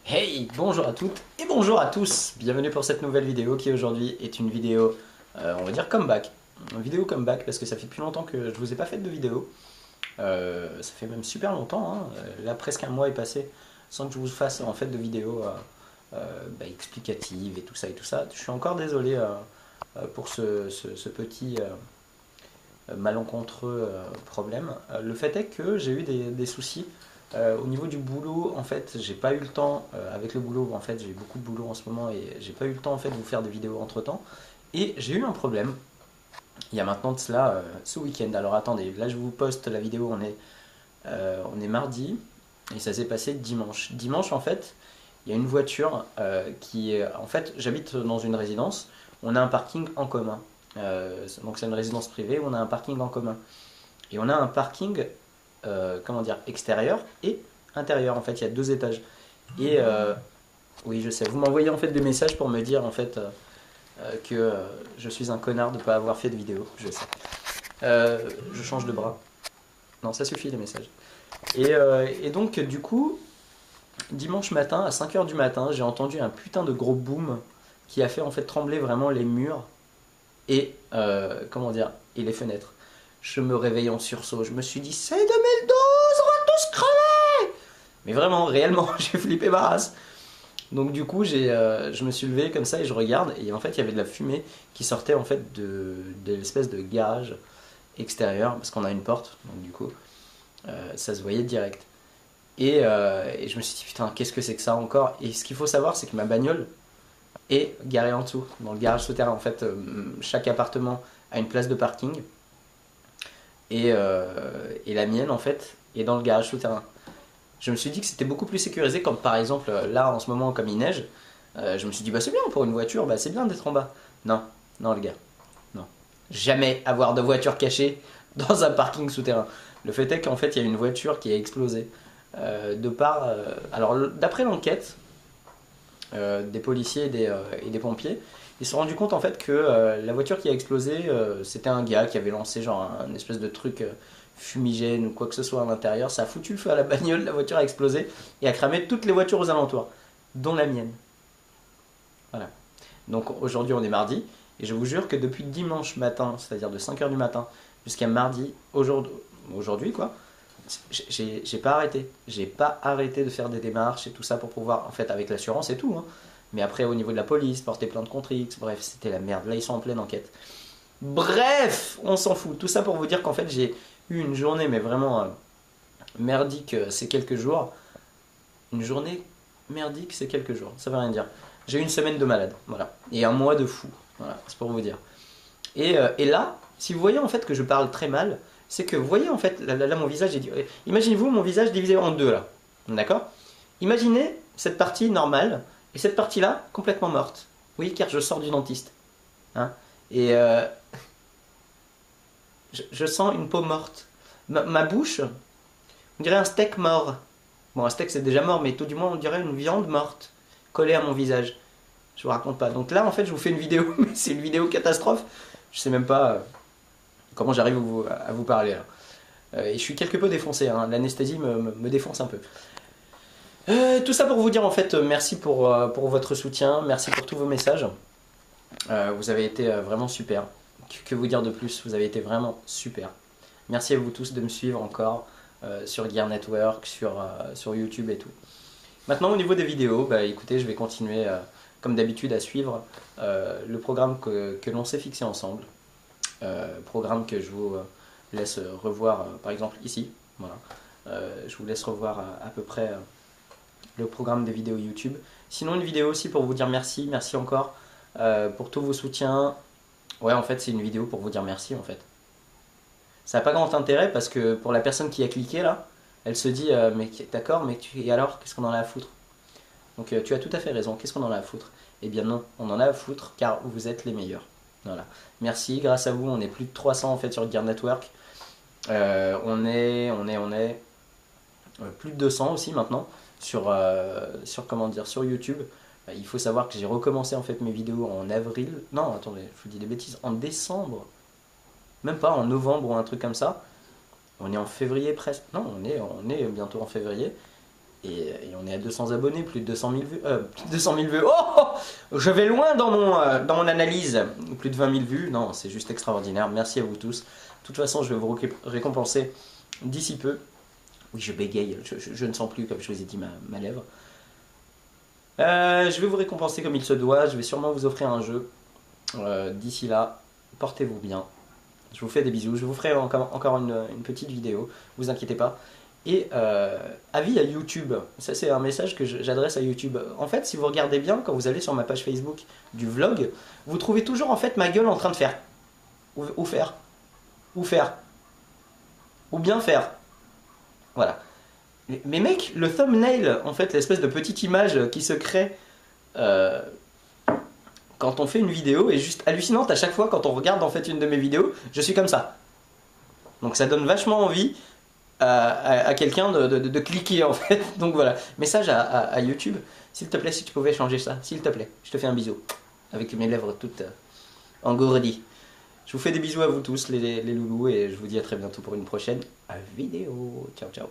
Hey, bonjour à toutes et bonjour à tous. Bienvenue pour cette nouvelle vidéo qui aujourd'hui est une vidéo, on va dire comeback. Une vidéo comeback parce que ça fait depuis longtemps que je vous ai pas fait de vidéo. Ça fait même super longtemps, hein. Là presque un mois est passé sans que je vous fasse en fait de vidéo explicative et tout ça et tout ça. Je suis encore désolé pour ce petit malencontreux problème. Le fait est que j'ai eu des soucis au niveau du boulot. En fait, j'ai pas eu le temps avec le boulot. En fait, j'ai beaucoup de boulot en ce moment et j'ai pas eu le temps en fait de vous faire des vidéos entre temps. Et j'ai eu un problème. Il y a maintenant de cela ce week-end. Alors attendez, là je vous poste la vidéo. On est mardi et ça s'est passé dimanche. Dimanche en fait, il y a une voiture qui est en fait, j'habite dans une résidence. On a un parking en commun. Donc c'est une résidence privée où on a un parking en commun. Et on a un parking, comment dire, extérieur et intérieur. En fait, il y a deux étages. Et oui, je sais. Vous m'envoyez en fait des messages pour me dire en fait que je suis un connard de ne pas avoir fait de vidéo. Je sais. Je change de bras. Non, ça suffit les messages. Et donc, du coup, dimanche matin, à 5 heures du matin, j'ai entendu un putain de gros boom qui a fait en fait trembler vraiment les murs et comment dire, et les fenêtres. Je me réveille en sursaut. Je me suis dit, c'est 2012, on va tous crever. Mais vraiment, réellement, j'ai flippé ma race. Donc du coup, je me suis levé comme ça et je regarde et en fait, il y avait de la fumée qui sortait en fait de l'espèce de garage extérieur parce qu'on a une porte. Donc du coup, ça se voyait direct. Et je me suis dit putain, qu'est-ce que c'est que ça encore? Et ce qu'il faut savoir, c'est que ma bagnole est garée en dessous, dans le garage souterrain. En fait, chaque appartement a une place de parking et la mienne en fait est dans le garage souterrain. Je me suis dit que c'était beaucoup plus sécurisé, comme par exemple là en ce moment comme il neige. Je me suis dit bah c'est bien pour une voiture, bah c'est bien d'être en bas. Non, non les gars, non. Jamais avoir de voiture cachée dans un parking souterrain. Le fait est qu'en fait il y a une voiture qui a explosé. Alors d'après l'enquête des policiers et des pompiers, ils se sont rendus compte en fait que la voiture qui a explosé, c'était un gars qui avait lancé genre un espèce de truc fumigène ou quoi que ce soit à l'intérieur. Ça a foutu le feu à la bagnole, la voiture a explosé et a cramé toutes les voitures aux alentours, dont la mienne. Voilà. Donc aujourd'hui on est mardi et je vous jure que depuis dimanche matin, c'est-à-dire de 5 heures du matin jusqu'à mardi, aujourd'hui quoi, j'ai pas arrêté. J'ai pas arrêté de faire des démarches et tout ça pour pouvoir, en fait, avec l'assurance et tout, hein. Mais après, au niveau de la police, porter plainte contre X, bref, c'était la merde. Là, ils sont en pleine enquête. Bref, on s'en fout. Tout ça pour vous dire qu'en fait, j'ai eu une journée, mais vraiment merdique ces quelques jours. Une journée merdique ces quelques jours. Ça veut rien dire. J'ai eu une semaine de malade, voilà. Et un mois de fou. Voilà, c'est pour vous dire. Et là, si vous voyez en fait que je parle très mal, c'est que vous voyez en fait, là, mon visage est... Imaginez-vous mon visage divisé en deux là. D'accord? Imaginez cette partie normale et cette partie-là complètement morte. Oui, car je sors du dentiste. Hein, et je sens une peau morte. Ma bouche, on dirait un steak mort. Bon, un steak c'est déjà mort, mais tout du moins on dirait une viande morte collée à mon visage. Je vous raconte pas. Donc là, en fait, je vous fais une vidéo, mais c'est une vidéo catastrophe. Je sais même pas comment j'arrive à vous parler là. Et je suis quelque peu défoncé, hein. L'anesthésie me défonce un peu. Tout ça pour vous dire en fait merci pour votre soutien, merci pour tous vos messages. Vous avez été vraiment super. Que vous dire de plus? Vous avez été vraiment super. Merci à vous tous de me suivre encore sur Gear Network, sur YouTube et tout. Maintenant au niveau des vidéos, bah écoutez, je vais continuer comme d'habitude à suivre le programme que l'on s'est fixé ensemble. Programme que je vous laisse revoir par exemple ici. Voilà. Je vous laisse revoir à peu près le programme des vidéos YouTube. Sinon une vidéo aussi pour vous dire merci, merci encore pour tous vos soutiens. Ouais, en fait c'est une vidéo pour vous dire merci en fait. Ça n'a pas grand intérêt parce que pour la personne qui a cliqué là, elle se dit mais d'accord, mais et alors qu'est-ce qu'on en a à foutre? Donc tu as tout à fait raison, qu'est-ce qu'on en a à foutre? Eh bien non, on en a à foutre car vous êtes les meilleurs. Voilà. Merci, grâce à vous, on est plus de 300 en fait sur Gear Network. On est plus de 200 aussi maintenant comment dire, sur YouTube. Il faut savoir que j'ai recommencé en fait mes vidéos en avril. Non, attendez, je vous dis des bêtises. En décembre, même pas en novembre ou un truc comme ça. On est en février presque. Non, on est bientôt en février. Et on est à 200 abonnés, plus de 200 000 vues. Plus de 200 000 vues. Oh, je vais loin dans mon analyse. Plus de 20 000 vues. Non, c'est juste extraordinaire. Merci à vous tous. De toute façon, je vais vous récompenser d'ici peu. Oui, je bégaye. Je ne sens plus, comme je vous ai dit, ma lèvre. Je vais vous récompenser comme il se doit. Je vais sûrement vous offrir un jeu. D'ici là, portez-vous bien. Je vous fais des bisous. Je vous ferai encore une petite vidéo. Vous inquiétez pas. Et avis à YouTube, ça c'est un message que j'adresse à YouTube. En fait, si vous regardez bien, quand vous allez sur ma page Facebook du vlog, vous trouvez toujours en fait ma gueule en train de faire. Ou faire. Ou faire. Ou bien faire. Voilà. Mais mec, le thumbnail, en fait, l'espèce de petite image qui se crée quand on fait une vidéo est juste hallucinante à chaque fois quand on regarde en fait une de mes vidéos. Je suis comme ça. Donc ça donne vachement envie à quelqu'un de cliquer en fait. Donc voilà, message à YouTube, s'il te plaît, si tu pouvais changer ça, s'il te plaît, je te fais un bisou, avec mes lèvres toutes engourdies. Je vous fais des bisous à vous tous les loulous et je vous dis à très bientôt pour une prochaine vidéo. Ciao ciao.